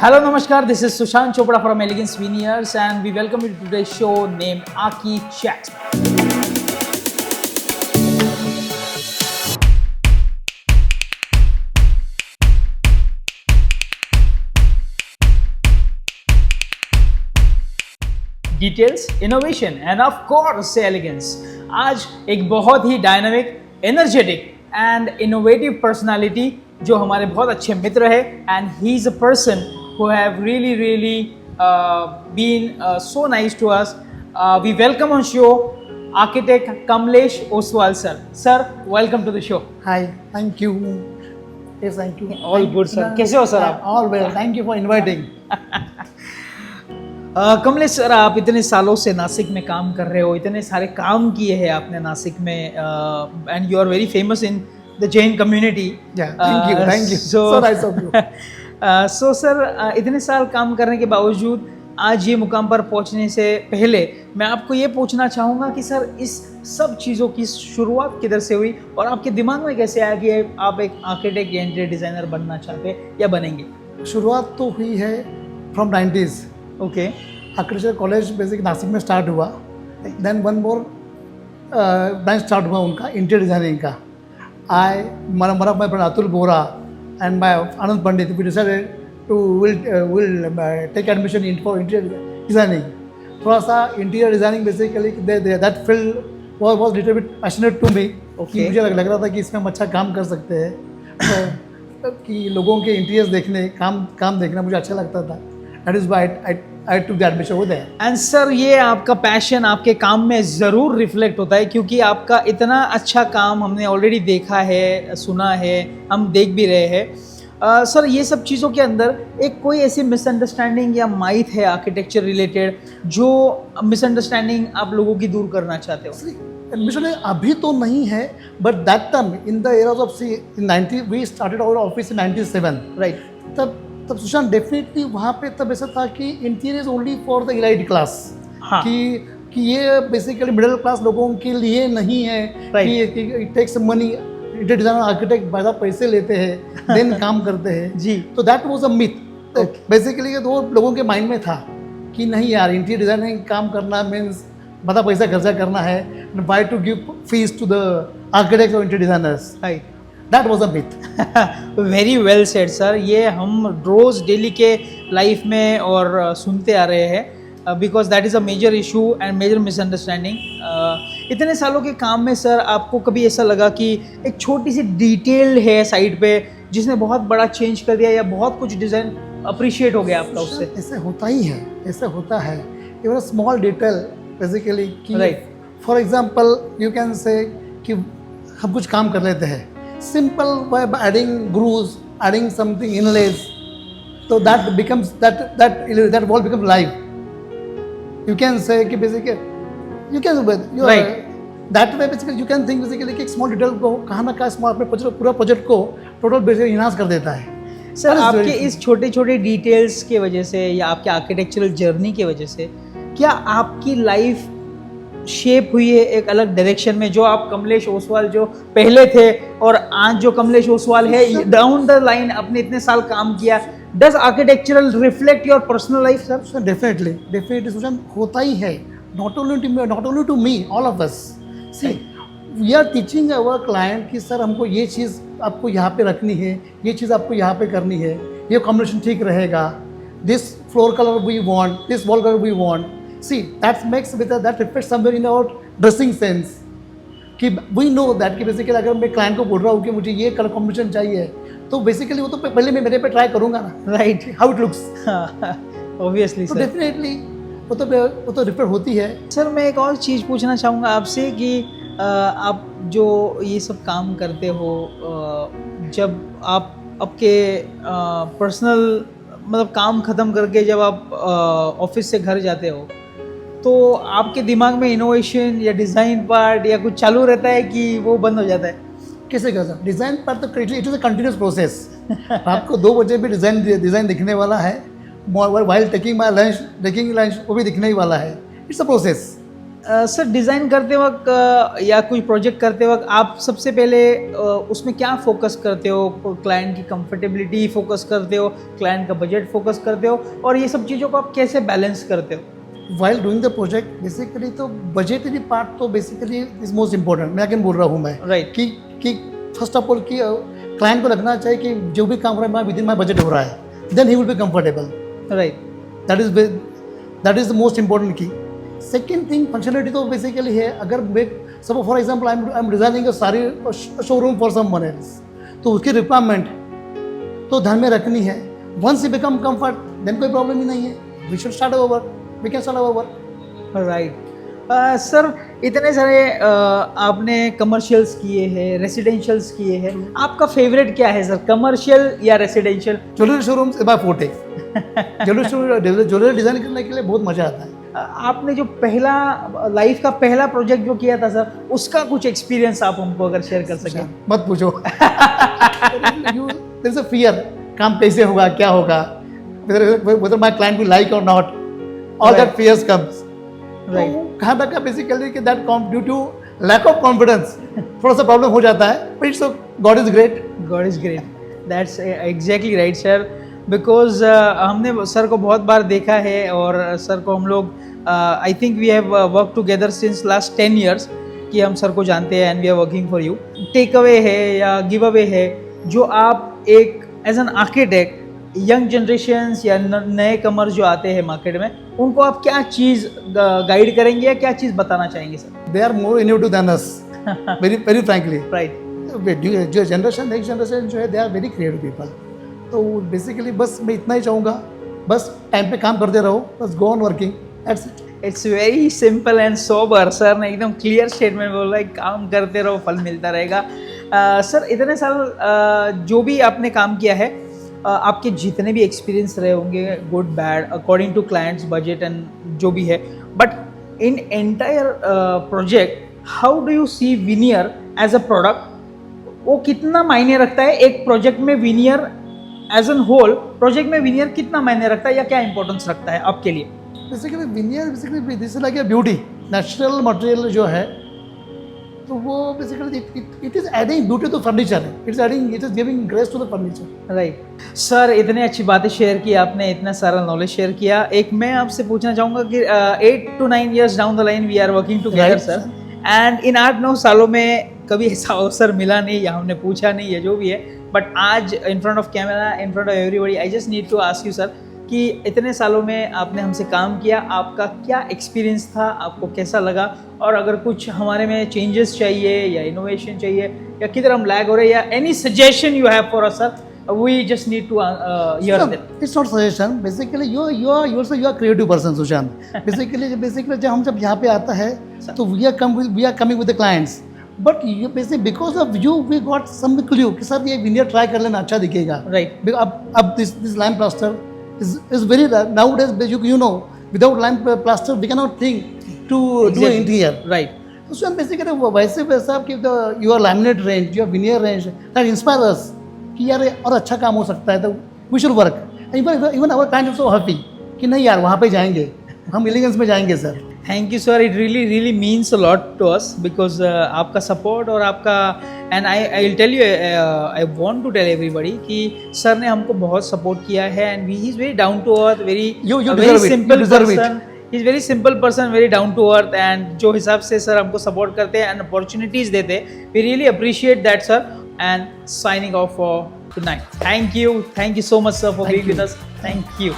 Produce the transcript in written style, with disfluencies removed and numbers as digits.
Hello, Namaskar. This is Sushant Chopra from Elegance Veneers, and we welcome you to today's show named Aki Chat. Details, innovation and of course elegance. आज एक बहुत ही dynamic, energetic and innovative personality जो हमारे बहुत अच्छे मित्र है, and he is a person who have really been so nice to us. We welcome on show architect Kamlesh Oswal sir. Sir, welcome to the show. Hi, thank you. Yes, thank you. All good, sir. कैसे हो sir आप? All well. Thank you for inviting. Kamlesh sir, आप इतने सालों से नासिक में काम कर रहे हो, इतने सारे काम किए हैं आपने नासिक में, and you are very famous in the Jain community. Yeah, thank you. So nice of you. So sir, इतने साल काम करने के बावजूद आज ये मुकाम पर पहुंचने से पहले मैं आपको ये पूछना चाहूँगा कि सर, इस सब चीज़ों की शुरुआत किधर से हुई और आपके दिमाग में कैसे आया कि आप एक आर्किटेक्ट या इंटीरियर डिज़ाइनर बनना चाहते या बनेंगे? शुरुआत तो हुई है from 90s. Okay. Architecture college basic Nashik में स्टार्ट हुआ. Then one more branch start हुआ उनका इंटीरियर डिज़ाइनिंग का. My friend Atul Bora and my Anand Pandit, we decided to will take admission in for interior designing. थोड़ा सा interior designing basically that field was little bit passionate to me. Okay. मुझे लग रहा था कि इसमें हम अच्छा काम कर सकते हैं. तो कि लोगों के इंटीरियर्स देखने, काम देखना मुझे अच्छा लगता था. That is why I took the admission over there. And sir, ये आपका पैशन आपके काम में ज़रूर रिफ्लेक्ट होता है, क्योंकि आपका इतना अच्छा काम हमने ऑलरेडी देखा है, सुना है, हम देख भी रहे हैं। सर, ये सब चीज़ों के अंदर एक कोई ऐसी मिसअंडरस्टैंडिंग या माइथ है आर्किटेक्चर रिलेटेड, जो मिसअंडरस्टैंडिंग आप लोगों की दूर करना चाहते हो? एडमिशन अभी तो नहीं है, but that time in the eras of in 90 we started our office in 97. Right. तब सुशांत डेफिनेटली वहाँ पे तब ऐसा था कि interior is only for the elite class. हाँ. कि ये बेसिकली मिडिल क्लास लोगों के लिए नहीं है. Right. कि it takes money. Interior designer architect ज़्यादा पैसे लेते हैं देन काम करते हैं. जी. तो that was a myth. Basically ये दो लोगों के माइंड में था कि नहीं यार, इंटीरियर डिजाइनिंग काम करना मीन्स ज़्यादा पैसा खर्चा करना है. Why to give fees to the architect और interior designers. Right. That was a myth. Very well said sir. ये हम रोज़ डेली के लाइफ में और सुनते आ रहे हैं, because that is a major issue and major misunderstanding. इतने सालों के काम में सर, आपको कभी ऐसा लगा कि एक छोटी सी डिटेल है साइड पे जिसने बहुत बड़ा चेंज कर दिया, या बहुत कुछ डिज़ाइन अप्रिशिएट हो गया आपका उससे? ऐसे होता ही है, ऐसे होता है. इवन स्मॉल डिटेल बेसिकली कि Right. For example you can say कि हम कुछ काम कर लेते हैं simple by adding grooves, adding something inlays, तो that becomes that wall become live. You can say कि basically you can Right. That way basically you can think basically कि एक स्मॉल डिटेल को कहाँ ना कहाँ स्मॉल अपने पूरा प्रोजेक्ट को टोटल बेसिकली इनहांस कर देता है. सर, आपके इस छोटे छोटे डिटेल्स के वजह से या आपके आर्किटेक्चरल जर्नी की वजह से क्या आपकी लाइफ शेप हुई है एक अलग डायरेक्शन में? जो आप कमलेश ओसवाल जो पहले थे और आज जो कमलेश ओसवाल है, डाउन द लाइन आपने इतने साल काम किया, does architectural reflect your personal life sir? Definitely Sushant, होता ही है. Not only to me, all of us. See, we are teaching our client कि सर हमको ये चीज़ आपको यहाँ पे रखनी है, ये चीज़ आपको यहाँ पे करनी है, ये कॉम्बिनेशन ठीक रहेगा, this floor colour we want, this wall colour we want. See, that makes with that reflect somewhere in our dressing sense कि वी नो दैट कि बेसिकली अगर मैं क्लाइंट को बोल रहा हूँ कि मुझे ये कलर कॉम्बिनेशन चाहिए, तो बेसिकली वो तो पहले मैं मेरे पे ट्राई करूँगा ना. Right. How it looks. Obviously तो सर. डेफिनेटली वो तो रिफ्लेक्ट होती है. सर, मैं एक और चीज़ पूछना चाहूँगा आपसे कि आप जो ये सब काम करते हो, जब आप आपके पर्सनल मतलब काम ख़त्म करके जब आप ऑफिस से घर जाते हो, तो आपके दिमाग में इनोवेशन या डिज़ाइन पार्ट या कुछ चालू रहता है कि वो बंद हो जाता है? कैसे कर सकते? डिज़ाइन पार्ट तो it is a continuous process. आपको 2 बजे भी डिज़ाइन दिखने वाला है, वाइल टेकिंग लंच वो भी दिखने ही वाला है. It's a process. Sir design करते वक्त या कोई प्रोजेक्ट करते वक्त आप सबसे पहले उसमें क्या फोकस करते हो? क्लाइंट की कंफर्टेबिलिटी फोकस करते हो, क्लाइंट का बजट फोकस करते हो, और ये सब चीज़ों को आप कैसे बैलेंस करते हो? While doing the project basically तो बजटरी पार्ट तो बेसिकली इज मोस्ट इम्पोर्टेंट। मैं अगेन बोल रहा हूँ मैं Right. कि फर्स्ट ऑफ ऑल कि क्लाइंट को लगना चाहिए कि जो भी काम हो रहा है विद इन माई बजट हो रहा है, then he will be comfortable. Right. That is the most important key. Second thing functionality तो बेसिकली है, अगर मैं सब for example I am designing a sari showroom for someone else, तो उसकी रिक्वायरमेंट तो ध्यान में रखनी है। Once you become comfort then कोई प्रॉब्लम ही नहीं है, we should start our work, we can start our work. Right. Sir इतने सारे आपने कमर्शियल्स किए हैं, रेसिडेंशियल्स किए हैं, आपका फेवरेट क्या है सर, कमर्शियल या residential? Jewellery showroom is my forte. Jewellery design करने के लिए बहुत मजा आता है। आपने जो पहला लाइफ का पहला प्रोजेक्ट जो किया था सर, उसका कुछ एक्सपीरियंस आप हमको अगर शेयर कर सकें? मत पूछो। देयर इज अ फियर, काम कैसे होगा, क्या होगा, whether my client will like or not, all Right. that fears comes. Right. तो कहाँ तक का बेसिकली कि that due to lack of confidence थोड़ा सा प्रॉब्लम हो जाता है, but it's god is great. God is great, that's exactly right sir, because हमने सर को बहुत बार देखा है, और सर को हम लोग I think we have work together since last 10 years कि हम सर को जानते हैं, and we are working for you. Take away है या गिव अवे है जो आप एक as an architect young generations या नए कमर्स जो आते हैं मार्केट में, उनको आप क्या चीज़ गाइड करेंगे या क्या चीज़ बताना चाहेंगे sir? They are more innovative than us, very very frankly. Right. जो जनरेशन नेक्स्ट जनरेशन जो है they are very creative people. तो बेसिकली बस मैं इतना ही चाहूँगा, बस टाइम पे काम करते रहो, बस go on working, that's it. It's very simple and sober. Sir ने एकदम क्लियर स्टेटमेंट बोला है, काम करते रहो, फल मिलता रहेगा। सर इतने साल जो भी आपने काम किया है, आपके जितने भी एक्सपीरियंस रहे होंगे, good bad according to clients budget and जो भी है, but in entire project how do you see veneer as a product? वो कितना मायने रखता है एक प्रोजेक्ट में? Veneer as an whole project में विनियर कितना मायने रखता है या क्या इंपॉर्टेंस रखता है आपके लिए? Basically veneer basically this is like a beauty, natural material जो है, तो वो basically it is adding beauty to furniture, it is giving grace to the furniture. Right. Sir इतने अच्छी बातें शेयर की आपने, इतना सारा नॉलेज शेयर किया। एक मैं आपसे पूछना चाहूँगा कि 8 to 9 years down the line we are working together sir, and in 8-9 सालों में कभी ऐसा अवसर मिला नहीं या हमने पूछा नहीं या जो भी है, बट आज in front of camera, in front of everybody, I just need to ask you sir कि इतने सालों में आपने हमसे काम किया, आपका क्या एक्सपीरियंस था, आपको कैसा लगा, और अगर कुछ हमारे में चेंजेस चाहिए या इनोवेशन चाहिए या किधर हम लैग हो रहे हैं या any suggestion you have for us sir, we just need to hear that. It's not suggestion, basically you are creative person Sushant. Basically जब यहाँ पे आता है तो we are coming with the clients, but you basically because of you we got some clue कि sir ये veneer try कर लेना, अच्छा दिखेगा। राइट। अब this lime plaster is very nowadays, you know, without lime plaster we cannot think to do an interior, right? So basically वैसे वैसा कि your laminate range, your veneer range that inspire us कि यार और अच्छा काम हो सकता है, तो we should work, even our client is so happy कि नहीं यार वहाँ पे जाएंगे, हम एलिगेंस में जाएंगे sir. Thank you sir, it really means a lot to us, because आपका सपोर्ट और आपका, and I will tell you, I want to tell everybody कि सर ने हमको बहुत सपोर्ट किया है, and he is very down to earth, very simple person, he is very simple person, very down to earth, and जो हिसाब से sir हमको सपोर्ट करते हैं एंड अपॉर्चुनिटीज़ देते हैं, we really appreciate that sir, and signing off for tonight. Thank you so much sir for being with us, thank you.